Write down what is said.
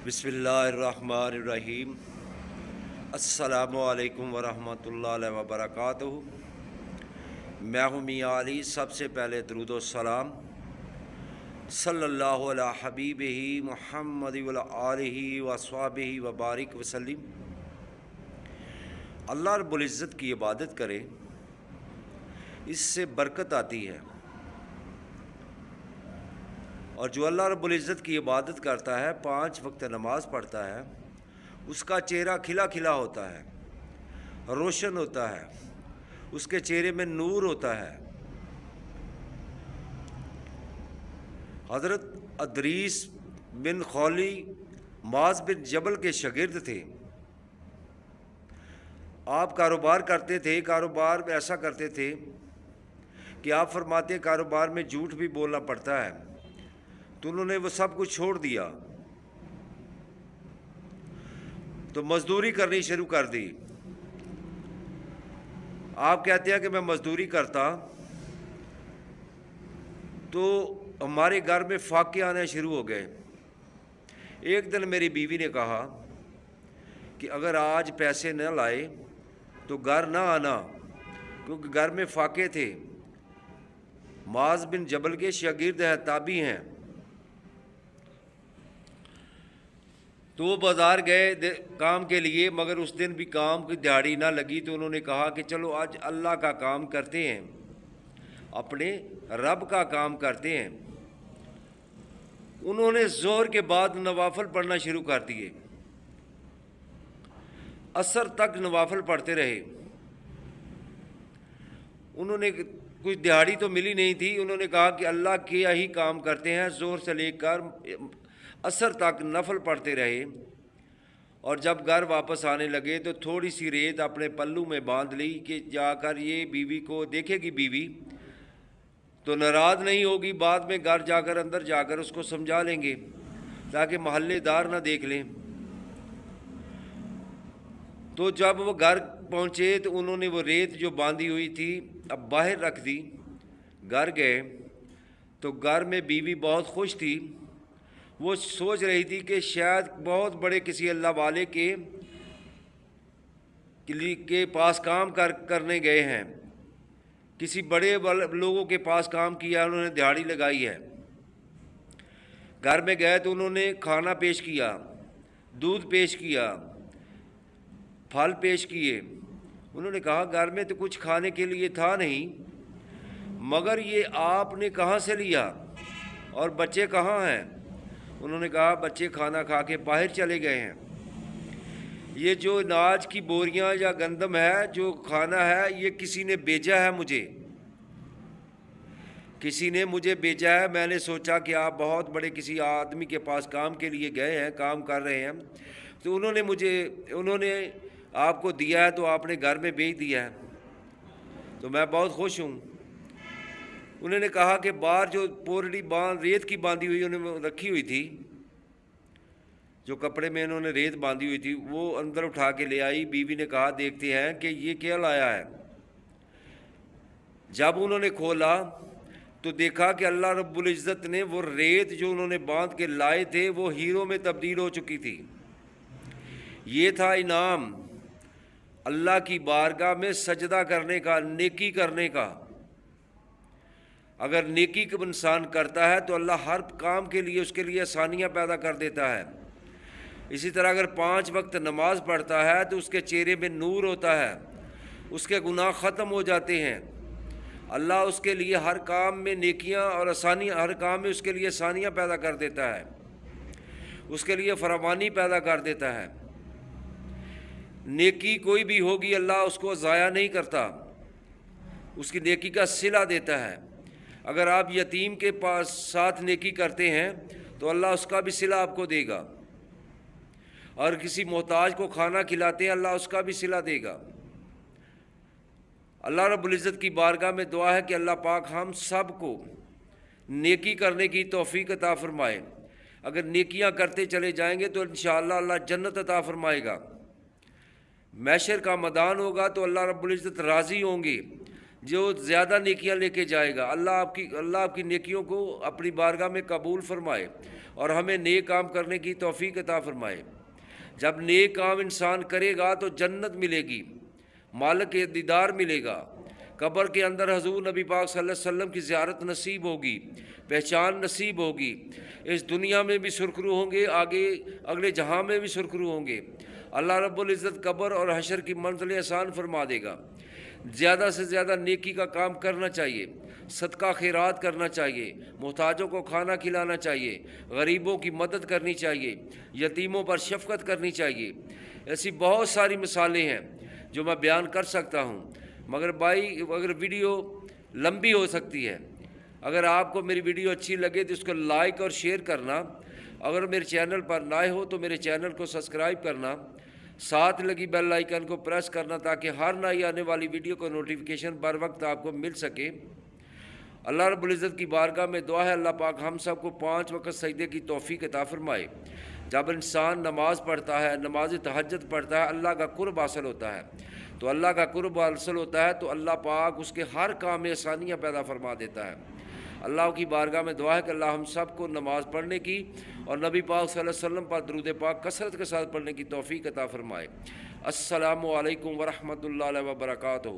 بسم اللہ الرحمن الرحیم۔ السلام علیکم ورحمۃ اللہ وبرکاتہ۔ میں ہوں میاں علی۔ سب سے پہلے درود و سلام صلی اللہ علی حبیبہ محمد وعلی آلہ وصحبہ وبارک وسلم۔ اللہ رب العزت کی عبادت کرے، اس سے برکت آتی ہے، اور جو اللہ رب العزت کی عبادت کرتا ہے، 5 وقت نماز پڑھتا ہے، اس کا چہرہ کھلا کھلا ہوتا ہے، روشن ہوتا ہے، اس کے چہرے میں نور ہوتا ہے۔ حضرت ادریس بن خولی معاذ بن جبل کے شاگرد تھے۔ آپ کاروبار کرتے تھے، کاروبار میں ایسا کرتے تھے کہ آپ فرماتے کاروبار میں جھوٹ بھی بولنا پڑتا ہے، تو انہوں نے وہ سب کچھ چھوڑ دیا، تو مزدوری کرنی شروع کر دی۔ آپ کہتے ہیں کہ میں مزدوری کرتا تو ہمارے گھر میں فاقے آنے شروع ہو گئے۔ ایک دن میری بیوی نے کہا کہ اگر آج پیسے نہ لائے تو گھر نہ آنا، کیونکہ گھر میں فاقے تھے۔ معاذ بن جبل کے شاگرد ہیں، تابعی ہیں۔ تو وہ بازار گئے کام کے لیے، مگر اس دن بھی کام کی دیہڑی نہ لگی، تو انہوں نے کہا کہ چلو آج اللہ کا کام کرتے ہیں، اپنے رب کا کام کرتے ہیں۔ انہوں نے ظہر کے بعد نوافل پڑھنا شروع کر دیے، عصر تک نوافل پڑھتے رہے۔ انہوں نے کچھ دیہڑی تو ملی نہیں تھی، انہوں نے کہا کہ اللہ کیا ہی کام کرتے ہیں۔ ظہر سے لے کر عصر تک نفل پڑھتے رہے، اور جب گھر واپس آنے لگے تو تھوڑی سی ریت اپنے پلو میں باندھ لی کہ جا کر یہ بیوی کو دیکھے گی، بیوی تو ناراض نہیں ہوگی، بعد میں گھر جا کر اندر جا کر اس کو سمجھا لیں گے تاکہ محلے دار نہ دیکھ لیں۔ تو جب وہ گھر پہنچے تو انہوں نے وہ ریت جو باندھی ہوئی تھی اب باہر رکھ دی۔ گھر گئے تو گھر میں بیوی بہت خوش تھی، وہ سوچ رہی تھی کہ شاید بہت بڑے کسی اللہ والے کے پاس کام کرنے گئے ہیں، کسی بڑے لوگوں کے پاس کام کیا، انہوں نے دیہڑی لگائی ہے۔ گھر میں گئے تو انہوں نے کھانا پیش کیا، دودھ پیش کیا، پھل پیش کیے۔ انہوں نے کہا گھر میں تو کچھ کھانے کے لیے تھا نہیں، مگر یہ آپ نے کہاں سے لیا، اور بچے کہاں ہیں؟ انہوں نے کہا بچے کھانا کھا کے باہر چلے گئے ہیں۔ یہ جو اناج کی بوریاں یا گندم ہے، جو کھانا ہے، یہ کسی نے بھیجا ہے مجھے، کسی نے مجھے بھیجا ہے۔ میں نے سوچا کہ آپ بہت بڑے کسی آدمی کے پاس کام کے لیے گئے ہیں، کام کر رہے ہیں، تو انہوں نے آپ کو دیا ہے، تو آپ نے گھر میں بھیج دیا ہے، تو میں بہت خوش ہوں۔ انہوں نے کہا کہ باہر جو پورڑی ریت کی باندھی ہوئی انہوں نے رکھی ہوئی تھی، جو کپڑے میں انہوں نے ریت باندھی ہوئی تھی، وہ اندر اٹھا کے لے آئی۔ بیوی نے کہا دیکھتے ہیں کہ یہ کیا لایا ہے۔ جب انہوں نے کھولا تو دیکھا کہ اللہ رب العزت نے وہ ریت جو انہوں نے باندھ کے لائے تھے وہ ہیروں میں تبدیل ہو چکی تھی۔ یہ تھا انعام اللہ کی بارگاہ میں سجدہ کرنے کا، نیکی کرنے کا۔ اگر نیکی کو انسان کرتا ہے تو اللہ ہر کام کے لیے اس کے لیے آسانیاں پیدا کر دیتا ہے۔ اسی طرح اگر 5 وقت نماز پڑھتا ہے تو اس کے چہرے میں نور ہوتا ہے، اس کے گناہ ختم ہو جاتے ہیں۔ اللہ اس کے لیے ہر کام میں نیکیاں اور آسانیاں، ہر کام میں اس کے لیے آسانیاں پیدا کر دیتا ہے، اس کے لیے فراوانی پیدا کر دیتا ہے۔ نیکی کوئی بھی ہوگی اللہ اس کو ضائع نہیں کرتا، اس کی نیکی کا صلہ دیتا ہے۔ اگر آپ یتیم کے پاس ساتھ نیکی کرتے ہیں تو اللہ اس کا بھی صلہ آپ کو دے گا، اور کسی محتاج کو کھانا کھلاتے ہیں اللہ اس کا بھی صلہ دے گا۔ اللہ رب العزت کی بارگاہ میں دعا ہے کہ اللہ پاک ہم سب کو نیکی کرنے کی توفیق عطا فرمائے۔ اگر نیکیاں کرتے چلے جائیں گے تو انشاءاللہ اللہ جنت عطا فرمائے گا۔ محشر کا میدان ہوگا تو اللہ رب العزت راضی ہوں گے، جو زیادہ نیکیاں لے کے جائے گا۔ اللہ آپ کی نیکیوں کو اپنی بارگاہ میں قبول فرمائے، اور ہمیں نیک کام کرنے کی توفیق عطا فرمائے۔ جب نیک کام انسان کرے گا تو جنت ملے گی، مالک کے دیدار ملے گا، قبر کے اندر حضور نبی پاک صلی اللہ علیہ وسلم کی زیارت نصیب ہوگی، پہچان نصیب ہوگی، اس دنیا میں بھی سرخرو ہوں گے، آگے اگلے جہاں میں بھی سرخرو ہوں گے۔ اللہ رب العزت قبر اور حشر کی منزلیں آسان فرما دے گا۔ زیادہ سے زیادہ نیکی کا کام کرنا چاہیے، صدقہ خیرات کرنا چاہیے، محتاجوں کو کھانا کھلانا چاہیے، غریبوں کی مدد کرنی چاہیے، یتیموں پر شفقت کرنی چاہیے۔ ایسی بہت ساری مثالیں ہیں جو میں بیان کر سکتا ہوں، مگر بھائی اگر ویڈیو لمبی ہو سکتی ہے، اگر آپ کو میری ویڈیو اچھی لگے تو اس کو لائک اور شیئر کرنا، اگر میرے چینل پر نئے ہو تو میرے چینل کو سبسکرائب کرنا، ساتھ لگی بیل آئیکن کو پریس کرنا تاکہ ہر نئی آنے والی ویڈیو کو نوٹیفیکیشن بر وقت آپ کو مل سکے۔ اللہ رب العزت کی بارگاہ میں دعا ہے اللہ پاک ہم سب کو 5 وقت سجدے کی توفیق عطا فرمائے۔ جب انسان نماز پڑھتا ہے، نماز تہجد پڑھتا ہے، اللہ کا قرب حاصل ہوتا ہے، تو اللہ کا قرب حاصل ہوتا ہے تو اللہ پاک اس کے ہر کام میں آسانیاں پیدا فرما دیتا ہے۔ اللہ کی بارگاہ میں دعا ہے کہ اللہ ہم سب کو نماز پڑھنے کی اور نبی پاک صلی اللہ علیہ وسلم پر درود پاک کثرت کے ساتھ پڑھنے کی توفیق عطا فرمائے۔ السلام علیکم ورحمۃ اللہ وبرکاتہ۔